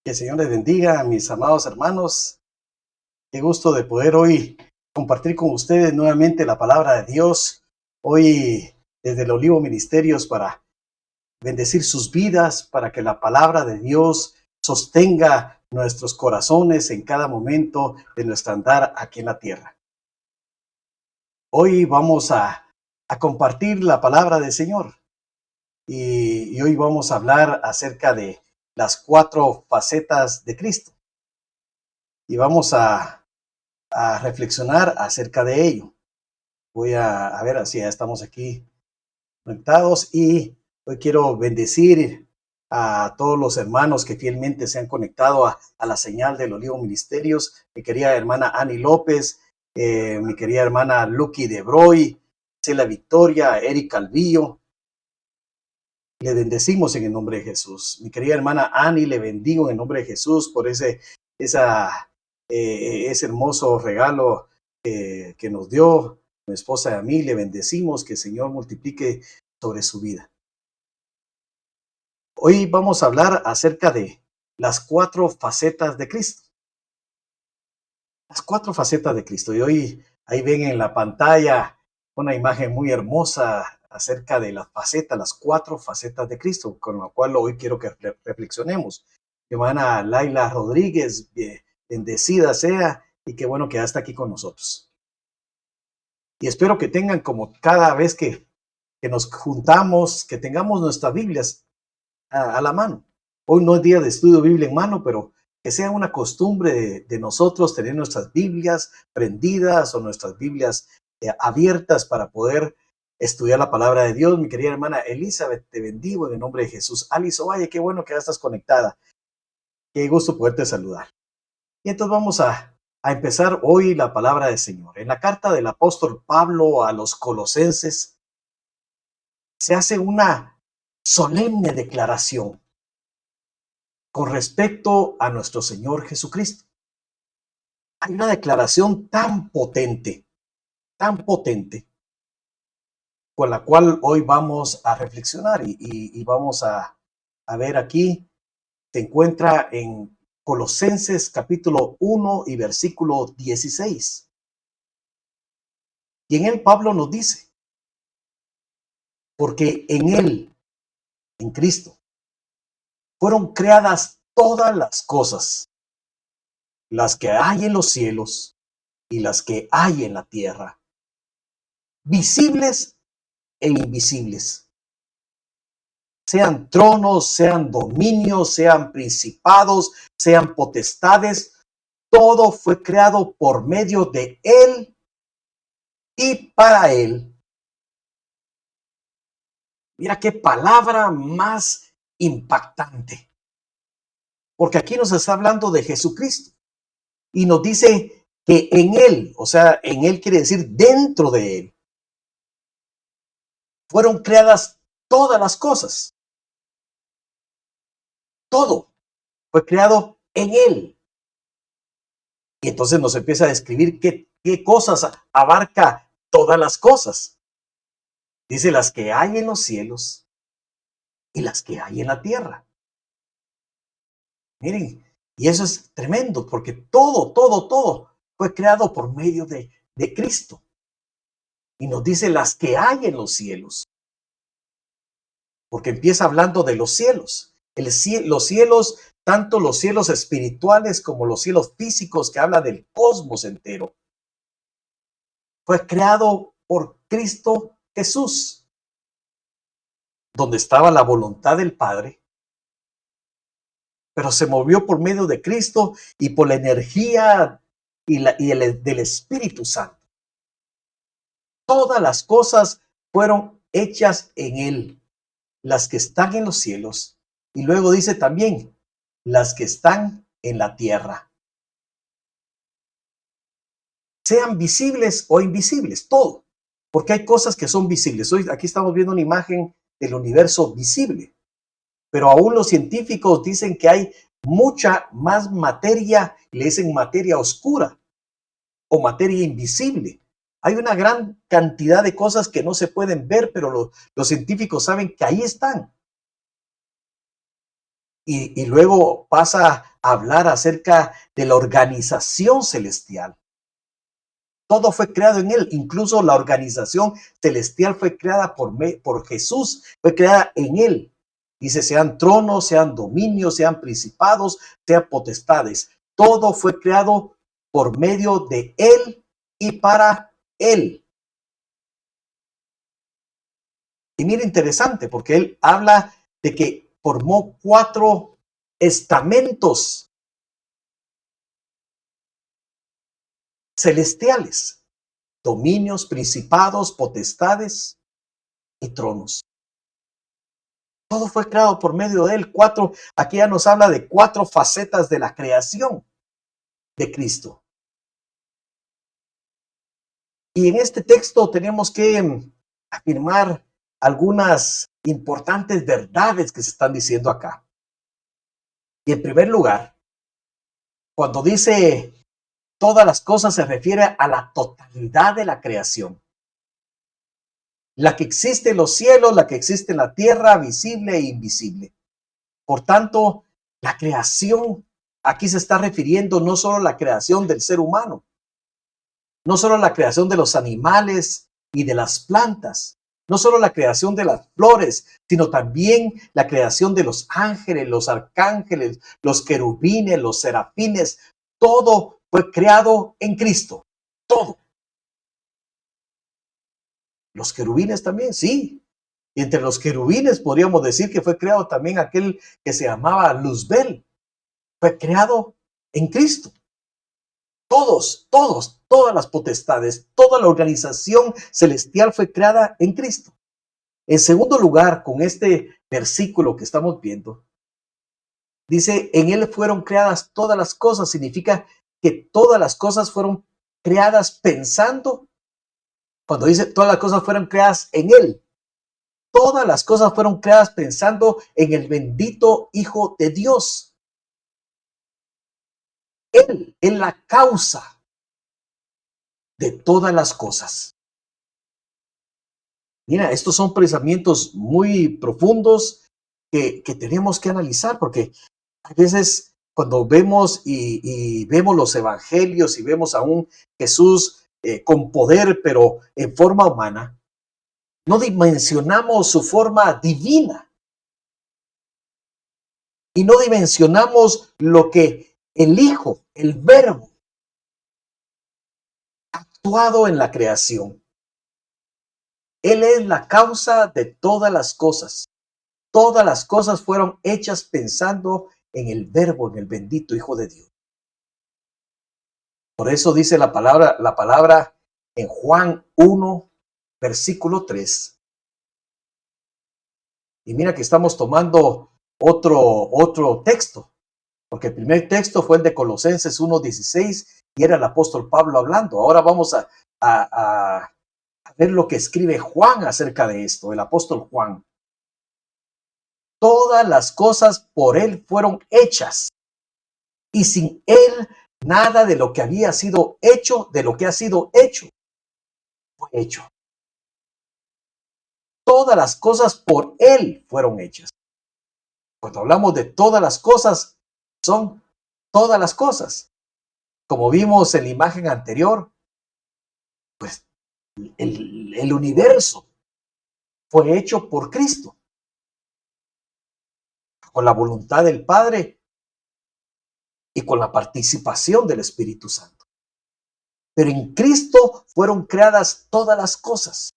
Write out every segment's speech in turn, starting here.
Que el Señor les bendiga, mis amados hermanos. Qué gusto de poder hoy compartir con ustedes nuevamente la palabra de Dios. Hoy desde el Olivo Ministerios para bendecir sus vidas, para que la palabra de Dios sostenga nuestros corazones en cada momento de nuestro andar aquí en la tierra. Hoy vamos a compartir la palabra del Señor y hoy vamos a hablar acerca de las 4 facetas de Cristo y vamos a reflexionar acerca de ello. Voy a ver si ya estamos aquí conectados y hoy quiero bendecir a todos los hermanos que fielmente se han conectado a la señal del Olivo Ministerios. Mi querida hermana Ani López, mi querida hermana Lucky de Broy, Cela Victoria, Eric Calvillo. Le bendecimos en el nombre de Jesús. Mi querida hermana Ani, le bendigo en el nombre de Jesús por ese hermoso regalo que nos dio mi esposa y a mí. Le bendecimos, que el Señor multiplique sobre su vida. Hoy vamos a hablar acerca de las 4 facetas de Cristo. Las 4 facetas de Cristo. Y hoy ahí ven en la pantalla una imagen muy hermosa acerca de las 4 facetas de Cristo, con la cual hoy quiero que reflexionemos. Mi hermana Laila Rodríguez, bendecida sea, y qué bueno que ya está aquí con nosotros. Y espero que tengan, como cada vez que nos juntamos, que tengamos nuestras Biblias a la mano. Hoy no es día de estudio Biblia en mano, pero que sea una costumbre de nosotros tener nuestras Biblias prendidas o nuestras Biblias abiertas para poder estudiar la palabra de Dios. Mi querida hermana Elizabeth, te bendigo en el nombre de Jesús. Alice Ovalle, qué bueno que ya estás conectada. Qué gusto poderte saludar. Y entonces vamos a empezar hoy la palabra del Señor. En la carta del apóstol Pablo a los Colosenses se hace una solemne declaración con respecto a nuestro Señor Jesucristo. Hay una declaración tan potente, con la cual hoy vamos a reflexionar y vamos a ver aquí. Se encuentra en Colosenses capítulo 1 y versículo 16. Y en él Pablo nos dice, porque en él, en Cristo, fueron creadas todas las cosas, las que hay en los cielos y las que hay en la tierra, visibles e invisibles, sean tronos, sean dominios, sean principados, sean potestades, todo fue creado por medio de él y para él. Mira qué palabra más impactante, porque aquí nos está hablando de Jesucristo y nos dice que en él, o sea, en él quiere decir dentro de él, fueron creadas todas las cosas. Todo fue creado en él. Y entonces nos empieza a describir qué cosas abarca todas las cosas. Dice las que hay en los cielos y las que hay en la tierra. Miren, y eso es tremendo porque todo fue creado por medio de Cristo. Y nos dice las que hay en los cielos. Porque empieza hablando de los cielos. Los cielos, tanto los cielos espirituales como los cielos físicos, que habla del cosmos entero, fue creado por Cristo Jesús, donde estaba la voluntad del Padre, pero se movió por medio de Cristo y por la energía del Espíritu Santo. Todas las cosas fueron hechas en él, las que están en los cielos, y luego dice también las que están en la tierra, sean visibles o invisibles, todo, porque hay cosas que son visibles. Hoy aquí estamos viendo una imagen del universo visible, pero aún los científicos dicen que hay mucha más materia, le dicen materia oscura o materia invisible. Hay una gran cantidad de cosas que no se pueden ver, pero los científicos saben que ahí están. y luego pasa a hablar acerca de la organización celestial. Todo fue creado en él, incluso la organización celestial fue creada por Jesús, fue creada en él. Dice, sean tronos, sean dominios, sean principados, sean potestades. Todo fue creado por medio de él y para él. Y mira, interesante, porque él habla de que formó 4 estamentos celestiales: dominios, principados, potestades y tronos. Todo fue creado por medio de él. Aquí ya nos habla de 4 facetas de la creación de Cristo. Y en este texto tenemos que afirmar algunas importantes verdades que se están diciendo acá. Y en primer lugar, cuando dice todas las cosas, se refiere a la totalidad de la creación. La que existe en los cielos, la que existe en la tierra, visible e invisible. Por tanto, la creación aquí se está refiriendo no solo a la creación del ser humano, no solo a la creación de los animales y de las plantas, no solo la creación de las flores, sino también la creación de los ángeles, los arcángeles, los querubines, los serafines. Todo fue creado en Cristo, todo. Los querubines también, sí. Y entre los querubines podríamos decir que fue creado también aquel que se llamaba Luzbel. Fue creado en Cristo. Todas las potestades, toda la organización celestial fue creada en Cristo. En segundo lugar, con este versículo que estamos viendo, dice, en él fueron creadas todas las cosas. Significa que todas las cosas fueron creadas pensando. Cuando dice todas las cosas fueron creadas en él, todas las cosas fueron creadas pensando en el bendito Hijo de Dios. Él es la causa de todas las cosas. Mira, estos son pensamientos muy profundos que tenemos que analizar, porque a veces cuando vemos y vemos los evangelios y vemos a un Jesús con poder, pero en forma humana, no dimensionamos su forma divina y no dimensionamos lo que el Hijo, el Verbo, ha actuado en la creación. Él es la causa de todas las cosas. Todas las cosas fueron hechas pensando en el Verbo, en el bendito Hijo de Dios. Por eso dice la palabra en Juan 1, versículo 3. Y mira que estamos tomando otro texto, porque el primer texto fue el de Colosenses 1:16 y era el apóstol Pablo hablando. Ahora vamos a ver lo que escribe Juan acerca de esto, el apóstol Juan. Todas las cosas por él fueron hechas, y sin él nada de lo que había sido hecho, de lo que ha sido hecho, fue hecho. Todas las cosas por él fueron hechas. Cuando hablamos de todas las cosas, son todas las cosas. Como vimos en la imagen anterior, pues el universo fue hecho por Cristo, con la voluntad del Padre y con la participación del Espíritu Santo. Pero en Cristo fueron creadas todas las cosas.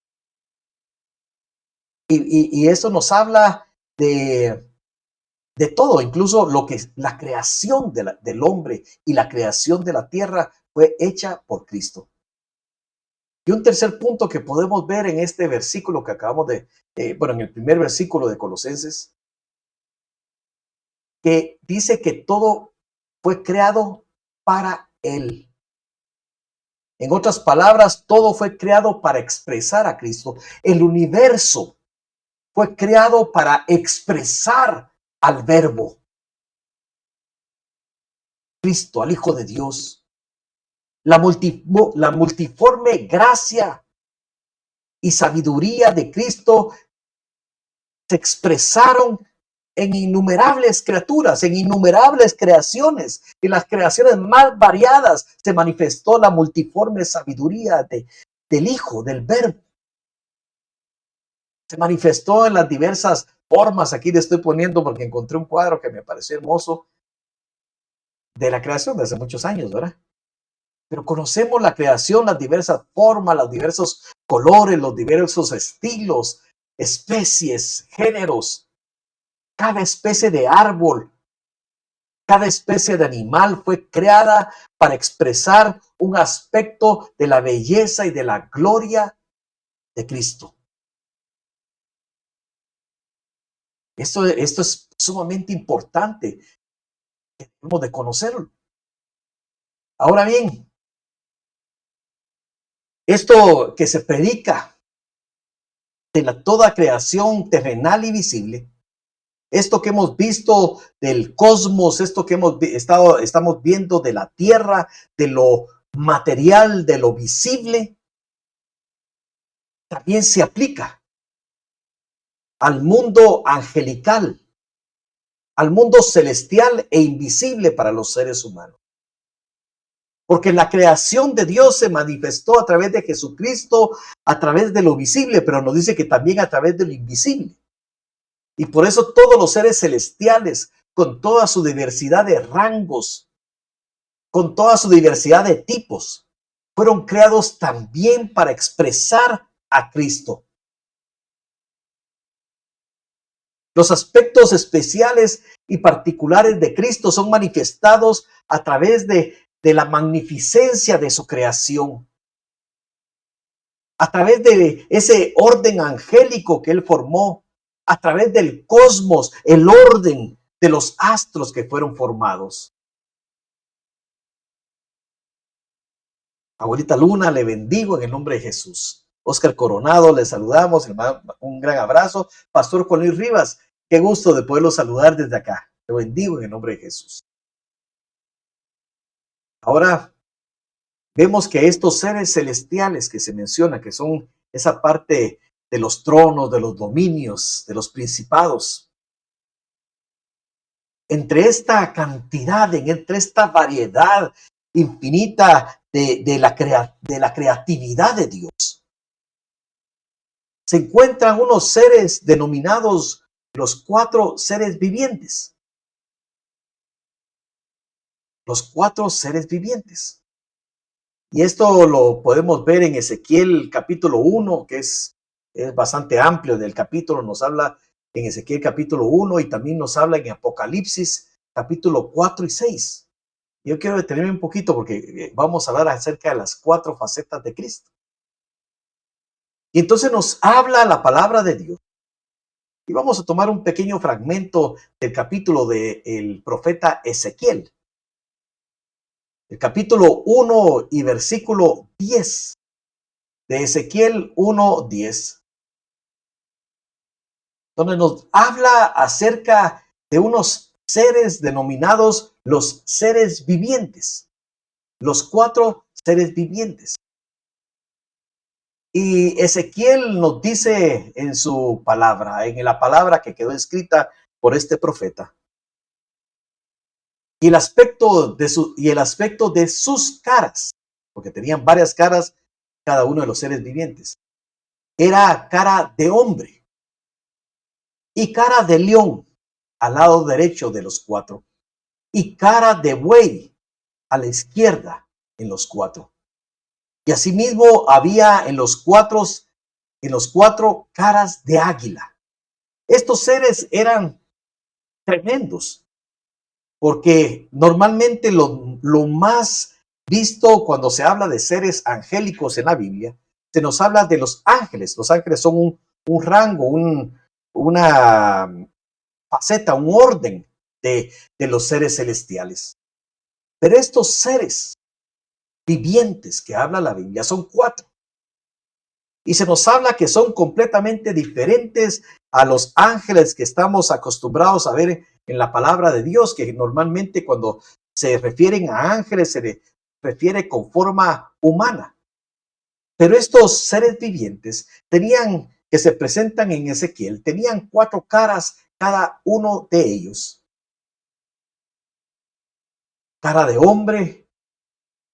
Y eso nos habla de todo, incluso lo que es la creación del hombre y la creación de la tierra fue hecha por Cristo. Y un tercer punto que podemos ver en este versículo que acabamos en el primer versículo de Colosenses, que dice que todo fue creado para Él. En otras palabras, todo fue creado para expresar a Cristo. El universo fue creado para expresar al Verbo, Cristo, al Hijo de Dios. La multiforme gracia y sabiduría de Cristo se expresaron en innumerables criaturas, en innumerables creaciones. En las creaciones más variadas se manifestó la multiforme sabiduría del Hijo, del Verbo. Se manifestó en las diversas formas. Aquí le estoy poniendo porque encontré un cuadro que me pareció hermoso de la creación de hace muchos años, ¿verdad? Pero conocemos la creación, las diversas formas, los diversos colores, los diversos estilos, especies, géneros. Cada especie de árbol, cada especie de animal fue creada para expresar un aspecto de la belleza y de la gloria de Cristo. Esto es sumamente importante. Debemos de conocerlo. Ahora bien, esto que se predica de toda creación terrenal y visible, esto que hemos visto del cosmos, esto que estamos viendo de la tierra, de lo material, de lo visible, también se aplica al mundo angelical, al mundo celestial e invisible para los seres humanos. Porque la creación de Dios se manifestó a través de Jesucristo, a través de lo visible, pero nos dice que también a través de lo invisible. Y por eso todos los seres celestiales, con toda su diversidad de rangos, con toda su diversidad de tipos, fueron creados también para expresar a Cristo. Los aspectos especiales y particulares de Cristo son manifestados a través de la magnificencia de su creación, a través de ese orden angélico que Él formó, a través del cosmos, el orden de los astros que fueron formados. Abuelita Luna, le bendigo en el nombre de Jesús. Oscar Coronado, le saludamos, un gran abrazo. Pastor Colín Rivas, qué gusto de poderlo saludar desde acá. Te bendigo en el nombre de Jesús. Ahora vemos que estos seres celestiales que se menciona, que son esa parte de los tronos, de los dominios, de los principados, entre esta cantidad, entre esta variedad infinita de la creatividad de Dios, se encuentran unos seres denominados los 4 seres vivientes. Los 4 seres vivientes. Y esto lo podemos ver en Ezequiel capítulo 1, que es bastante amplio del capítulo. Nos habla en Ezequiel capítulo 1 y también nos habla en Apocalipsis capítulo 4 y 6. Yo quiero detenerme un poquito porque vamos a hablar acerca de las 4 facetas de Cristo. Y entonces nos habla la palabra de Dios. Y vamos a tomar un pequeño fragmento del capítulo del profeta Ezequiel. El capítulo 1 y versículo 10 de Ezequiel 1:10, donde nos habla acerca de unos seres denominados los seres vivientes, los 4 seres vivientes. Y Ezequiel nos dice en su palabra, en la palabra que quedó escrita por este profeta, y el aspecto de sus caras, porque tenían varias caras cada uno de los seres vivientes, era cara de hombre y cara de león al lado derecho de los 4 y cara de buey a la izquierda en los 4. Y asimismo había en los 4 caras de águila. Estos seres eran tremendos, porque normalmente lo más visto cuando se habla de seres angélicos en la Biblia, se nos habla de los ángeles. Los ángeles son un rango, una faceta, un orden de los seres celestiales. Pero estos seres vivientes que habla la Biblia son 4. Y se nos habla que son completamente diferentes a los ángeles que estamos acostumbrados a ver en la palabra de Dios, que normalmente cuando se refieren a ángeles se le refiere con forma humana. Pero estos seres vivientes que se presentan en Ezequiel, tenían 4 caras cada uno de ellos. Cara de hombre,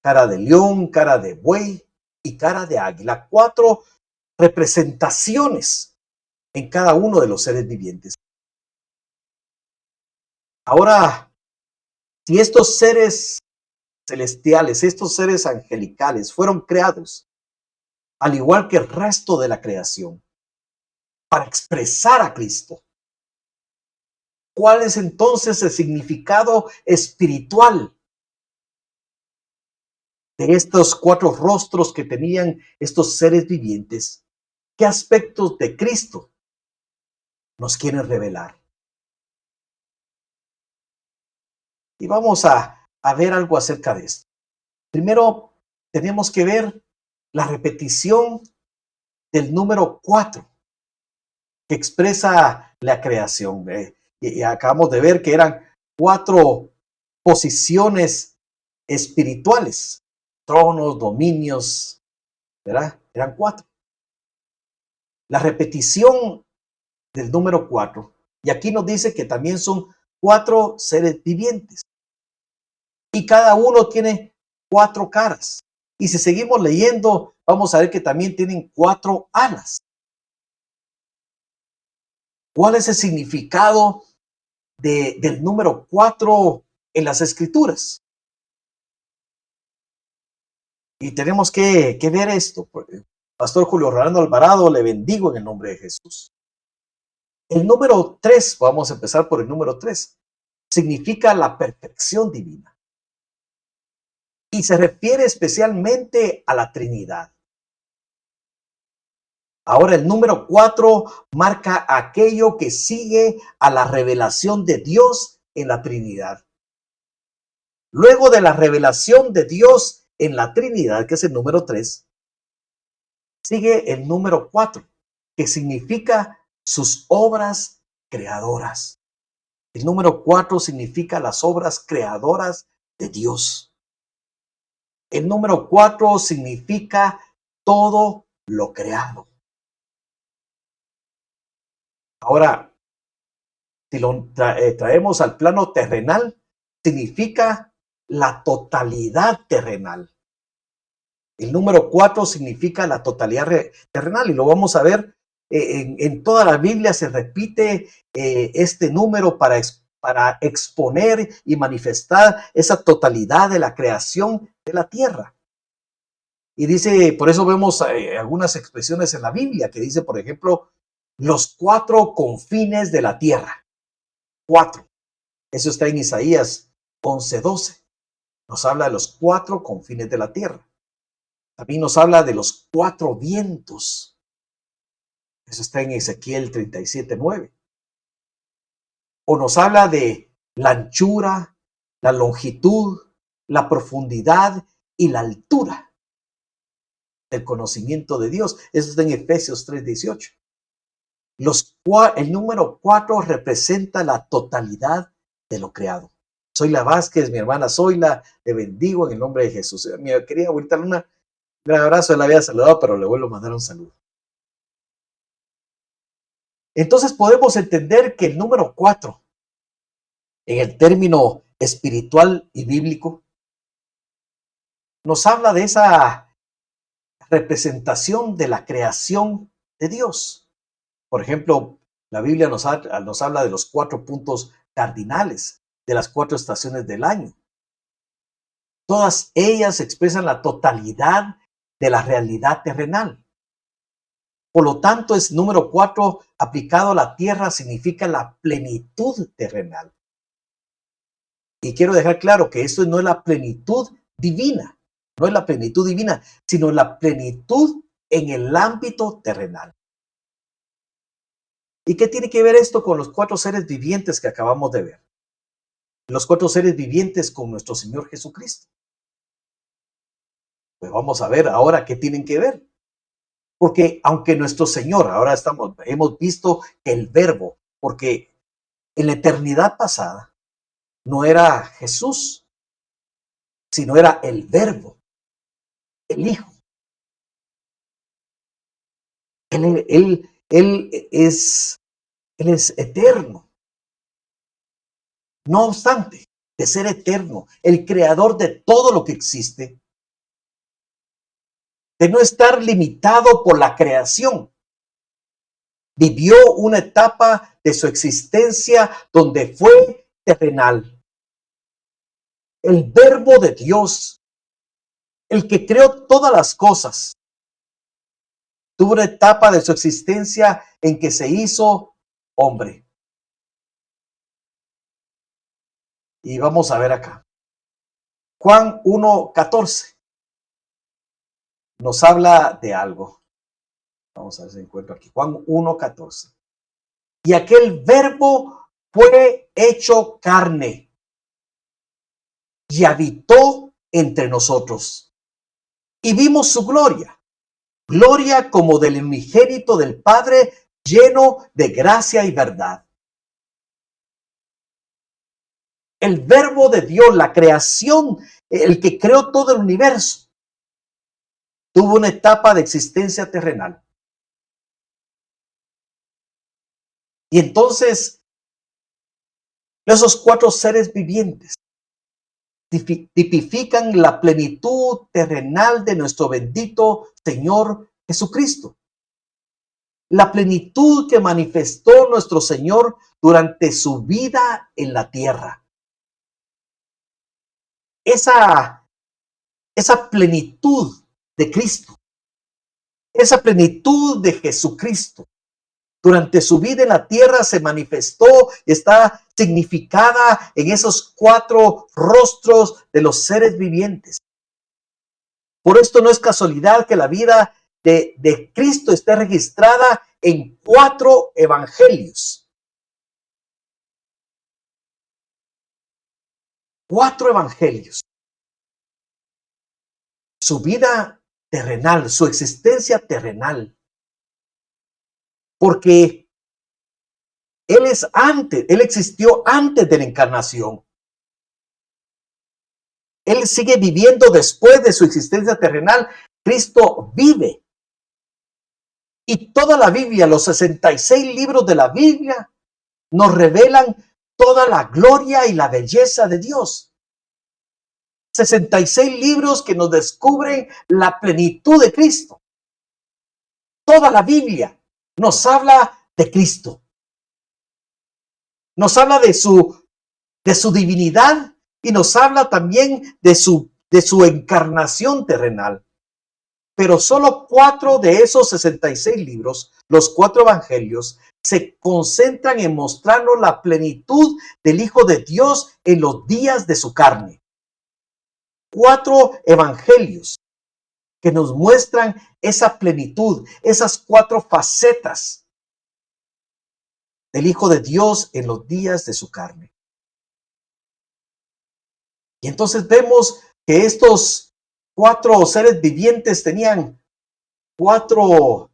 cara de león, cara de buey y cara de águila. 4 representaciones en cada uno de los seres vivientes. Ahora, si estos seres celestiales, estos seres angelicales fueron creados, al igual que el resto de la creación, para expresar a Cristo, ¿cuál es entonces el significado espiritual de estos 4 rostros que tenían estos seres vivientes? ¿Qué aspectos de Cristo nos quieren revelar? Y vamos a ver algo acerca de esto. Primero, tenemos que ver la repetición del número 4 que expresa la creación. Y acabamos de ver que eran 4 posiciones espirituales, tronos, dominios, ¿verdad? Eran 4. La repetición del número 4, y aquí nos dice que también son 4 seres vivientes, y cada uno tiene 4 caras. Y si seguimos leyendo, vamos a ver que también tienen 4 alas. ¿Cuál es el significado del número 4 en las escrituras? Y tenemos que ver esto. Pastor Julio Rolando Alvarado, le bendigo en el nombre de Jesús. El número 3, vamos a empezar por el número 3, significa la perfección divina. Y se refiere especialmente a la Trinidad. Ahora el número 4 marca aquello que sigue a la revelación de Dios en la Trinidad. Luego de la revelación de Dios en la Trinidad, que es el número 3, sigue el número 4, que significa sus obras creadoras. El número 4 significa las obras creadoras de Dios. El número 4 significa todo lo creado. Ahora, si lo traemos al plano terrenal, significa la totalidad terrenal. El número 4 significa la totalidad terrenal y lo vamos a ver en toda la Biblia. Se repite este número para exponer y manifestar esa totalidad de la creación de la tierra. Y dice, por eso vemos algunas expresiones en la Biblia que dice, por ejemplo, los 4 confines de la tierra. 4. Eso está en Isaías 11:12. Nos habla de los 4 confines de la tierra. También nos habla de los 4 vientos. Eso está en Ezequiel 37:9. O nos habla de la anchura, la longitud, la profundidad y la altura del conocimiento de Dios. Eso está en Efesios 3:18. El número 4 representa la totalidad de lo creado. Zoila Vázquez, mi hermana Zoila, te bendigo en el nombre de Jesús. Mi querida abuelita Luna, un gran abrazo, la había saludado, pero le vuelvo a mandar un saludo. Entonces podemos entender que el número 4, en el término espiritual y bíblico, nos habla de esa representación de la creación de Dios. Por ejemplo, la Biblia nos habla de los 4 puntos cardinales de las 4 estaciones del año. Todas ellas expresan la totalidad de la realidad terrenal. Por lo tanto, es número 4 aplicado a la tierra significa la plenitud terrenal. Y quiero dejar claro que esto no es la plenitud divina, no es la plenitud divina, sino la plenitud en el ámbito terrenal. ¿Y qué tiene que ver esto con los 4 seres vivientes que acabamos de ver? Los 4 seres vivientes con nuestro Señor Jesucristo. Pues vamos a ver ahora qué tienen que ver. Porque aunque nuestro Señor, ahora hemos visto que el verbo, porque en la eternidad pasada no era Jesús, sino era el verbo, el Hijo. Él es eterno. No obstante, de ser eterno, el creador de todo lo que existe, de no estar limitado por la creación, vivió una etapa de su existencia donde fue terrenal. El Verbo de Dios, el que creó todas las cosas, tuvo una etapa de su existencia en que se hizo hombre. Y vamos a ver acá. Juan 1:14 nos habla de algo. Vamos a ver si encuentro aquí. Juan 1:14. Y aquel Verbo fue hecho carne y habitó entre nosotros. Y vimos su gloria, gloria como del unigénito del Padre, lleno de gracia y verdad. El Verbo de Dios, la creación, el que creó todo el universo, tuvo una etapa de existencia terrenal. Y entonces, esos cuatro seres vivientes tipifican la plenitud terrenal de nuestro bendito Señor Jesucristo. La plenitud que manifestó nuestro Señor durante su vida en la tierra. Esa plenitud de Cristo, esa plenitud de Jesucristo, durante su vida en la tierra se manifestó y está significada en esos cuatro rostros de los seres vivientes. Por esto no es casualidad que la vida de Cristo esté registrada en 4 evangelios. 4 evangelios. Su vida terrenal, su existencia terrenal. Porque Él existió antes de la encarnación. Él sigue viviendo después de su existencia terrenal. Cristo vive. Y toda la Biblia, los 66 libros de la Biblia, nos revelan toda la gloria y la belleza de Dios. 66 libros que nos descubren la plenitud de Cristo. Toda la Biblia nos habla de Cristo. Nos habla de su divinidad y nos habla también de su encarnación terrenal. Pero solo 4 de esos 66 libros, los 4 evangelios, se concentran en mostrarnos la plenitud del Hijo de Dios en los días de su carne. 4 evangelios que nos muestran esa plenitud, esas 4 facetas del Hijo de Dios en los días de su carne. Y entonces vemos que estos 4 seres vivientes tenían 4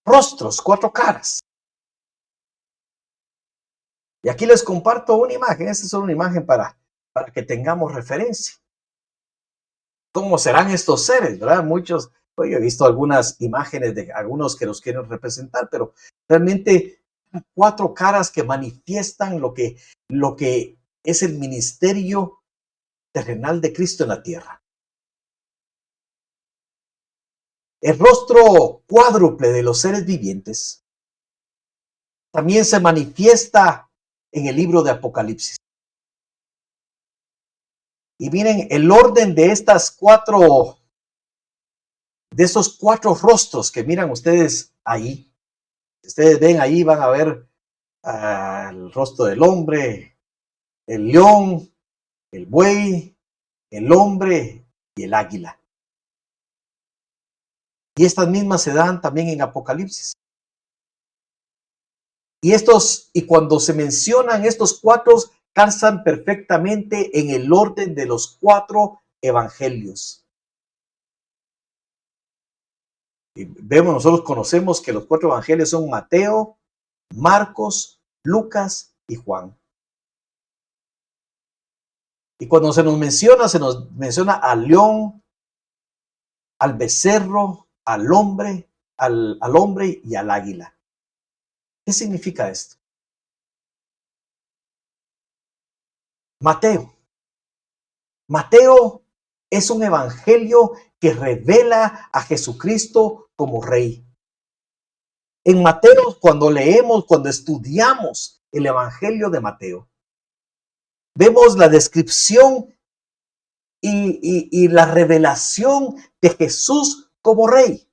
rostros, 4 caras. Y aquí les comparto una imagen. Esta es solo una imagen para que tengamos referencia. ¿Cómo serán estos seres? ¿Verdad? Muchos, yo he visto algunas imágenes de algunos que los quieren representar, pero realmente 4 caras que manifiestan lo que es el ministerio terrenal de Cristo en la tierra. El rostro cuádruple de los seres vivientes también se manifiesta en el libro de Apocalipsis. Y miren el orden de esos 4 rostros que miran ustedes ahí. Ustedes ven ahí, van a ver el rostro del hombre, el león, el buey, el hombre y el águila. Y estas mismas se dan también en Apocalipsis. Y cuando se mencionan estos 4, calzan perfectamente en el orden de los 4 evangelios. Y nosotros conocemos que los 4 evangelios son Mateo, Marcos, Lucas y Juan. Y cuando se nos menciona al león, al becerro, al hombre y al águila. ¿Qué significa esto? Mateo. Mateo es un evangelio que revela a Jesucristo como Rey. En Mateo, cuando leemos, cuando estudiamos el evangelio de Mateo, vemos la descripción y la revelación de Jesús como Rey.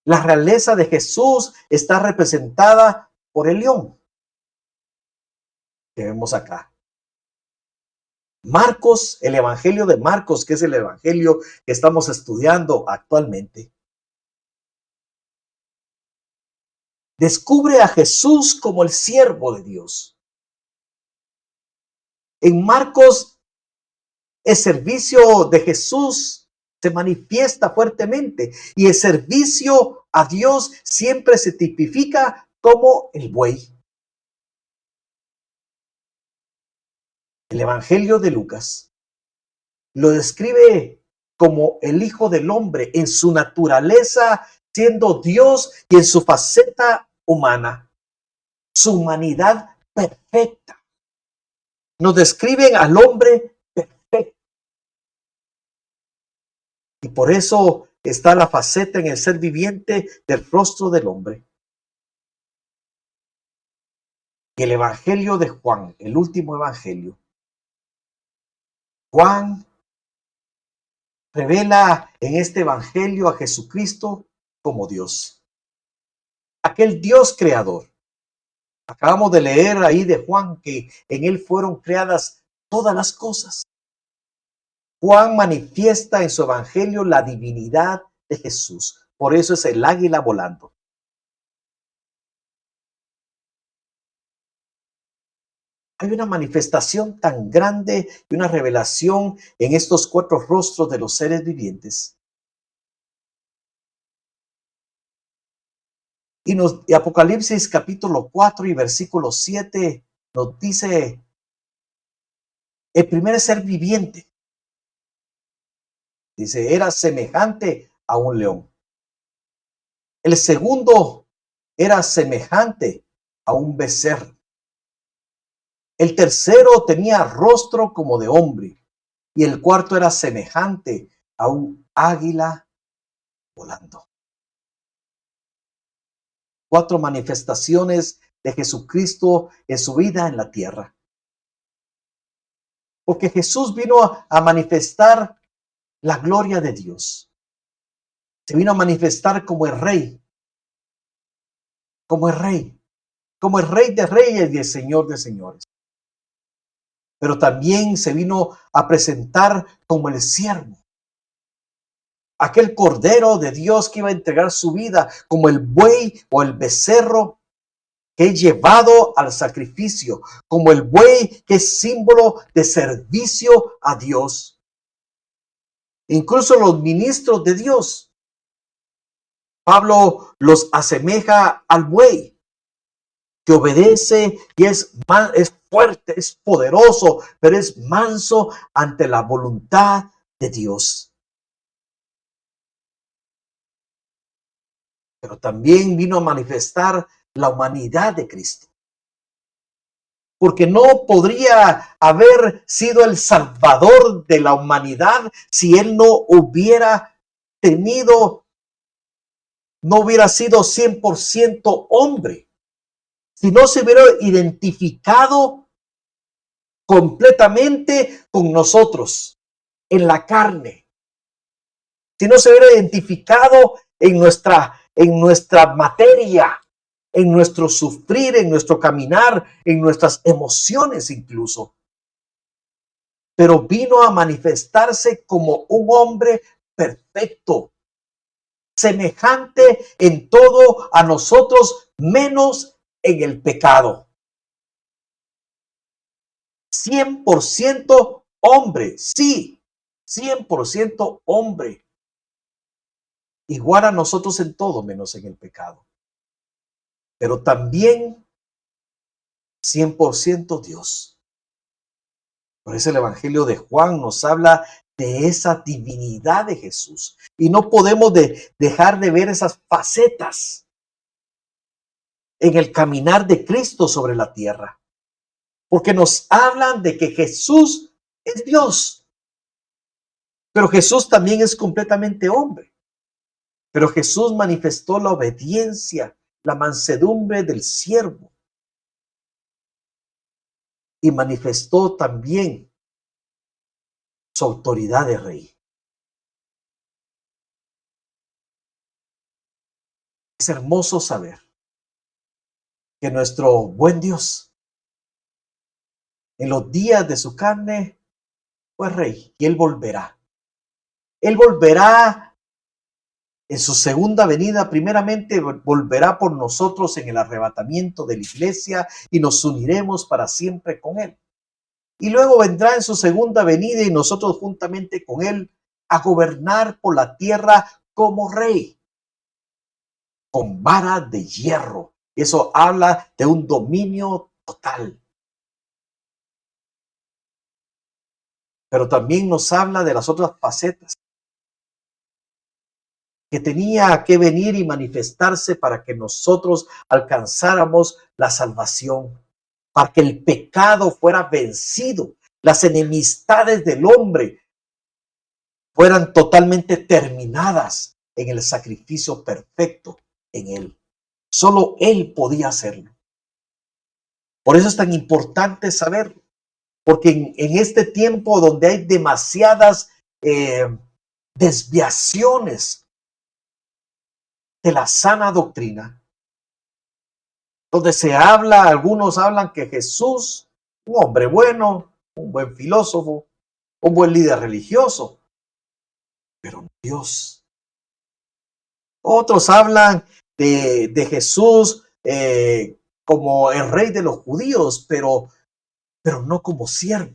La realeza de Jesús está representada por el león que vemos acá. Marcos, el evangelio de Marcos, que es el evangelio que estamos estudiando actualmente, descubre a Jesús como el siervo de Dios. En Marcos, el servicio de Jesús se manifiesta fuertemente y el servicio a Dios siempre se tipifica como el buey. El evangelio de Lucas lo describe como el Hijo del Hombre en su naturaleza, siendo Dios, y en su faceta humana, su humanidad perfecta. Nos describen al hombre perfecto. Y por eso está la faceta en el ser viviente del rostro del hombre. Y el evangelio de Juan, el último evangelio, Juan revela en este evangelio a Jesucristo como Dios. Aquel Dios creador. Acabamos de leer ahí de Juan que en él fueron creadas todas las cosas. Juan manifiesta en su evangelio la divinidad de Jesús. Por eso es el águila volando. Hay una manifestación tan grande y una revelación en estos cuatro rostros de los seres vivientes. Y Apocalipsis capítulo 4 y versículo 7 nos dice el primer ser viviente. Dice, era semejante a un león. El segundo era semejante a un becerro. El tercero tenía rostro como de hombre. Y el cuarto era semejante a un águila volando. Cuatro manifestaciones de Jesucristo en su vida en la tierra. Porque Jesús vino a manifestar la gloria de Dios. Se vino a manifestar como el Rey. Como el Rey. Como el Rey de reyes y el Señor de señores. Pero también se vino a presentar como el siervo. Aquel cordero de Dios que iba a entregar su vida, como el buey o el becerro que es llevado al sacrificio, como el buey que es símbolo de servicio a Dios. Incluso los ministros de Dios, Pablo los asemeja al buey, que obedece y es fuerte, es poderoso, pero es manso ante la voluntad de Dios. Pero también vino a manifestar la humanidad de Cristo. Porque no podría haber sido el salvador de la humanidad si él no hubiera sido 100% hombre. Si no se hubiera identificado completamente con nosotros en la carne. Si no se hubiera identificado en nuestra materia, en nuestro sufrir, en nuestro caminar, en nuestras emociones incluso. Pero vino a manifestarse como un hombre perfecto, semejante en todo a nosotros, menos en el pecado. 100% hombre, sí, 100% hombre. Igual a nosotros en todo, menos en el pecado. Pero también 100% Dios. Por eso el Evangelio de Juan nos habla de esa divinidad de Jesús. Y no podemos dejar de ver esas facetas en el caminar de Cristo sobre la tierra. porque nos hablan de que Jesús es Dios, pero Jesús también es completamente hombre. Pero Jesús manifestó la obediencia, la mansedumbre del siervo y manifestó también su autoridad de rey. Es hermoso saber que nuestro buen Dios en los días de su carne fue rey y Él volverá. Él volverá en su segunda venida. Primeramente volverá por nosotros en el arrebatamiento de la iglesia y nos uniremos para siempre con Él. Y luego vendrá en su segunda venida y nosotros juntamente con Él a gobernar por la tierra como rey, con vara de hierro. Eso habla de un dominio total. Pero también nos habla de las otras facetas que tenía que venir y manifestarse para que nosotros alcanzáramos la salvación, para que el pecado fuera vencido, las enemistades del hombre fueran totalmente terminadas en el sacrificio perfecto en Él. Solo Él podía hacerlo. Por eso es tan importante saberlo, porque en este tiempo donde hay demasiadas desviaciones de la sana doctrina, donde se habla, algunos hablan que Jesús, un hombre bueno, un buen filósofo, un buen líder religioso, pero no Dios. Otros hablan de Jesús como el rey de los judíos, pero no como siervo.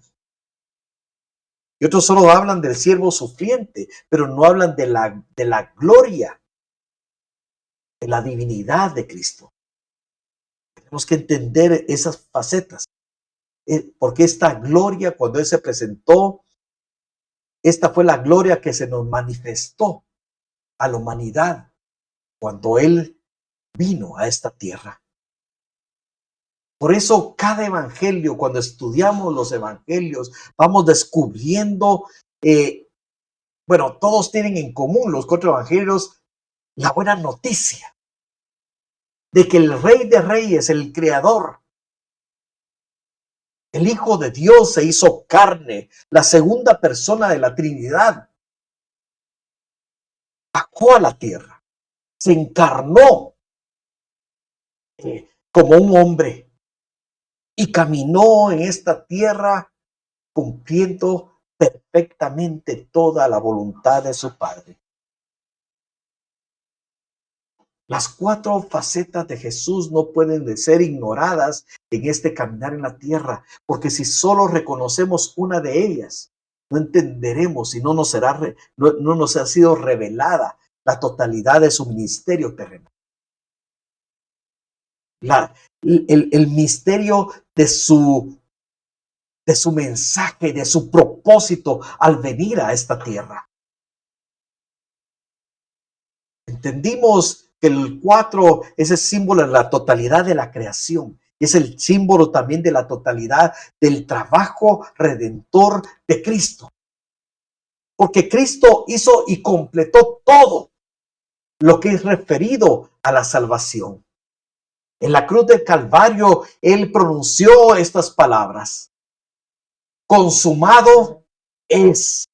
Y otros solo hablan del siervo sufriente, pero no hablan de la gloria, de la divinidad de Cristo. Tenemos que entender esas facetas, porque esta gloria, cuando Él se presentó, esta fue la gloria que se nos manifestó a la humanidad cuando Él vino a esta tierra. Por eso cada evangelio, cuando estudiamos los evangelios, vamos descubriendo, todos tienen en común los 4 evangelios la buena noticia de que el Rey de Reyes, el Creador, el Hijo de Dios se hizo carne, la segunda persona de la Trinidad, bajó a la tierra, se encarnó como un hombre y caminó en esta tierra cumpliendo perfectamente toda la voluntad de su Padre. Las 4 facetas de Jesús no pueden ser ignoradas en este caminar en la tierra, porque si solo reconocemos una de ellas, no entenderemos y no nos ha sido revelada la totalidad de su ministerio terrenal. El misterio de su mensaje, de su propósito al venir a esta tierra. Entendimos que el 4 es el símbolo de la totalidad de la creación. Es el símbolo también de la totalidad del trabajo redentor de Cristo. Porque Cristo hizo y completó todo lo que es referido a la salvación. En la cruz del Calvario, Él pronunció estas palabras: consumado es.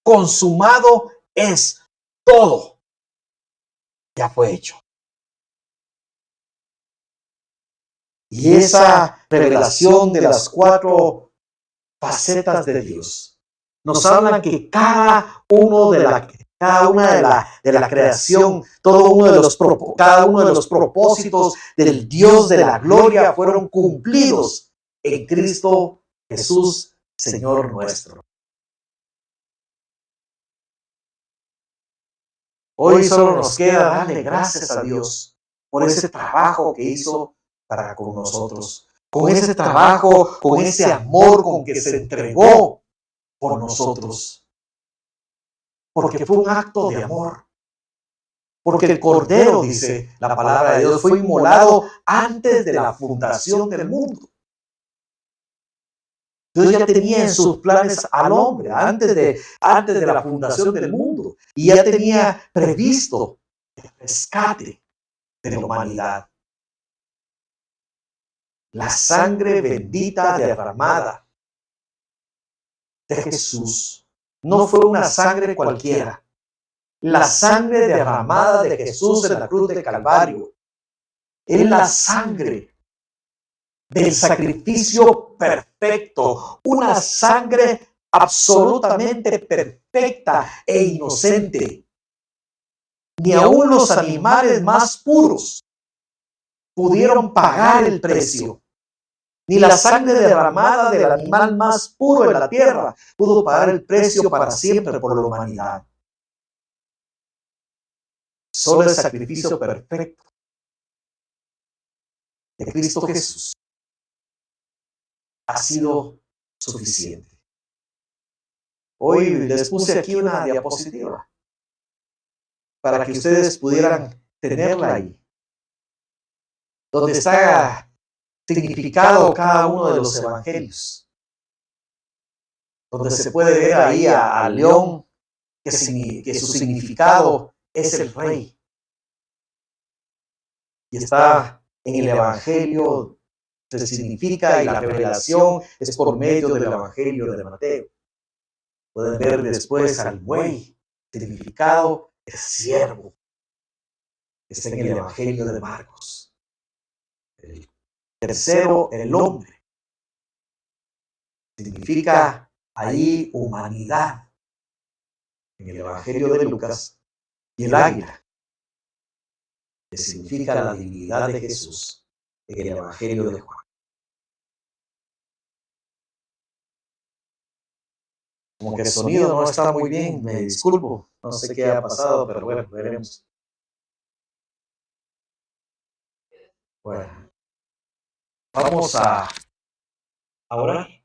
Consumado es. Todo ya fue hecho. Y esa revelación de las 4 facetas de Dios nos hablan que cada una de la creación, cada uno de los propósitos del Dios de la gloria fueron cumplidos en Cristo Jesús, Señor nuestro. Hoy solo nos queda darle gracias a Dios por ese trabajo que hizo para con nosotros, con ese trabajo, con ese amor con que se entregó por nosotros. Porque fue un acto de amor. Porque el Cordero, dice la palabra de Dios, fue inmolado antes de la fundación del mundo. Dios ya tenía en sus planes al hombre antes de la fundación del mundo. Y ya tenía previsto el rescate de la humanidad. La sangre bendita derramada de Jesús no fue una sangre cualquiera. La sangre derramada de Jesús en la cruz de Calvario es la sangre del sacrificio perfecto, una sangre absolutamente perfecta e inocente. Ni aun los animales más puros pudieron pagar el precio. Ni la sangre derramada del animal más puro en la tierra pudo pagar el precio para siempre por la humanidad. Solo el sacrificio perfecto de Cristo Jesús ha sido suficiente. Hoy les puse aquí una diapositiva para que ustedes pudieran tenerla ahí, donde está significado cada uno de los evangelios, donde se puede ver ahí al león, que su significado es el rey. Y está en el evangelio, se significa, y la revelación es por medio del evangelio de Mateo. Pueden ver después al buey, significado el siervo. Está en el evangelio de Marcos. El tercero, el hombre. Significa ahí humanidad en el evangelio de Lucas. Y el águila, que significa la divinidad de Jesús en el evangelio de Juan. Como que el sonido no está muy bien, me disculpo. No sé qué ha pasado, pero bueno, veremos. Bueno, vamos a orar.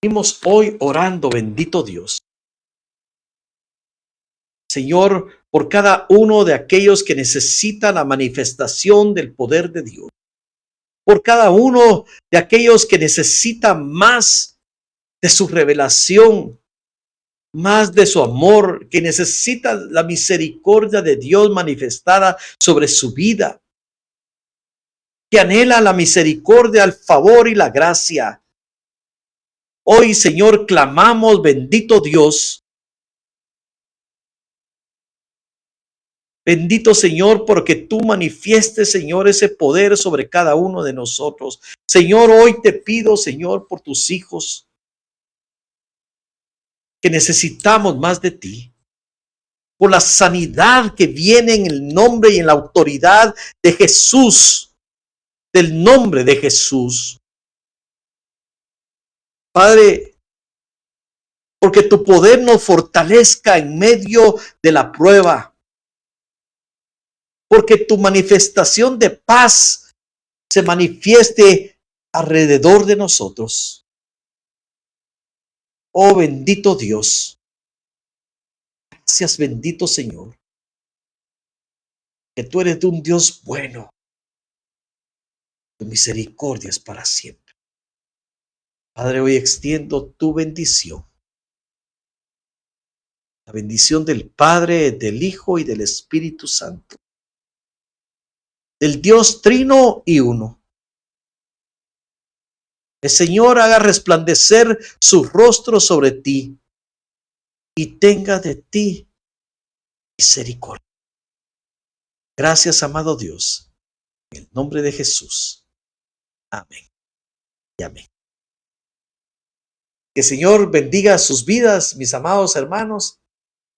Venimos hoy orando, bendito Dios, Señor, por cada uno de aquellos que necesitan la manifestación del poder de Dios, por cada uno de aquellos que necesitan más de su revelación, más de su amor, que necesitan la misericordia de Dios manifestada sobre su vida, que anhela la misericordia, el favor y la gracia. Hoy, Señor, clamamos, bendito Dios, bendito Señor, porque tú manifiestes, Señor, ese poder sobre cada uno de nosotros. Señor, hoy te pido, Señor, por tus hijos, que necesitamos más de ti, por la sanidad que viene en el nombre y en la autoridad de Jesús, del nombre de Jesús. Padre, porque tu poder nos fortalezca en medio de la prueba, porque tu manifestación de paz se manifieste alrededor de nosotros. Oh bendito Dios, gracias bendito Señor, que tú eres de un Dios bueno, tu misericordia es para siempre. Padre, hoy extiendo tu bendición, la bendición del Padre, del Hijo y del Espíritu Santo, del Dios trino y uno, El Señor haga resplandecer su rostro sobre ti y tenga de ti misericordia. Gracias, amado Dios, en el nombre de Jesús. Amén y amén. Que el Señor bendiga sus vidas, mis amados hermanos.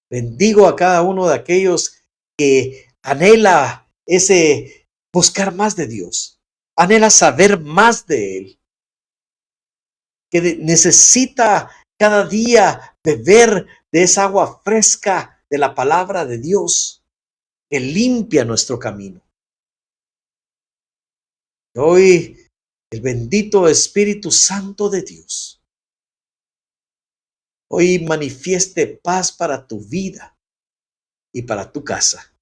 Bendigo a cada uno de aquellos que anhela ese buscar más de Dios, anhela saber más de Él, que necesita cada día beber de esa agua fresca de la palabra de Dios que limpia nuestro camino. Hoy el bendito Espíritu Santo de Dios hoy manifieste paz para tu vida y para tu casa.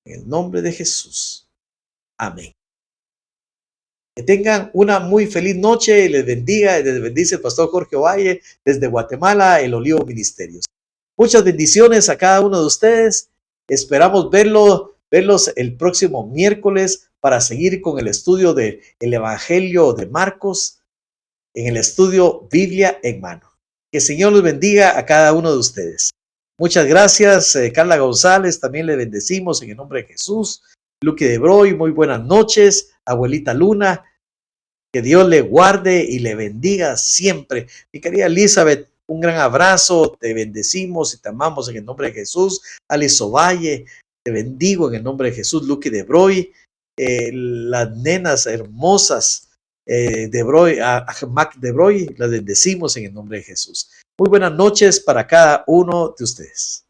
En el nombre de Jesús. Amén. Que tengan una muy feliz noche. Les bendiga y les bendice el pastor Jorge Ovalle desde Guatemala, el Olivo Ministerios. Muchas bendiciones a cada uno de ustedes. Esperamos verlos el próximo miércoles para seguir con el estudio del Evangelio de Marcos en el estudio Biblia en Mano. Que el Señor los bendiga a cada uno de ustedes. Muchas gracias, Carla González, también le bendecimos en el nombre de Jesús. Luque de Broy, muy buenas noches. Abuelita Luna, que Dios le guarde y le bendiga siempre. Mi querida Elizabeth, un gran abrazo, te bendecimos y te amamos en el nombre de Jesús. Alice Ovalle, te bendigo en el nombre de Jesús. Luque de Broy, las nenas hermosas de Broy, a Mac de Broy, las bendecimos en el nombre de Jesús. Muy buenas noches para cada uno de ustedes.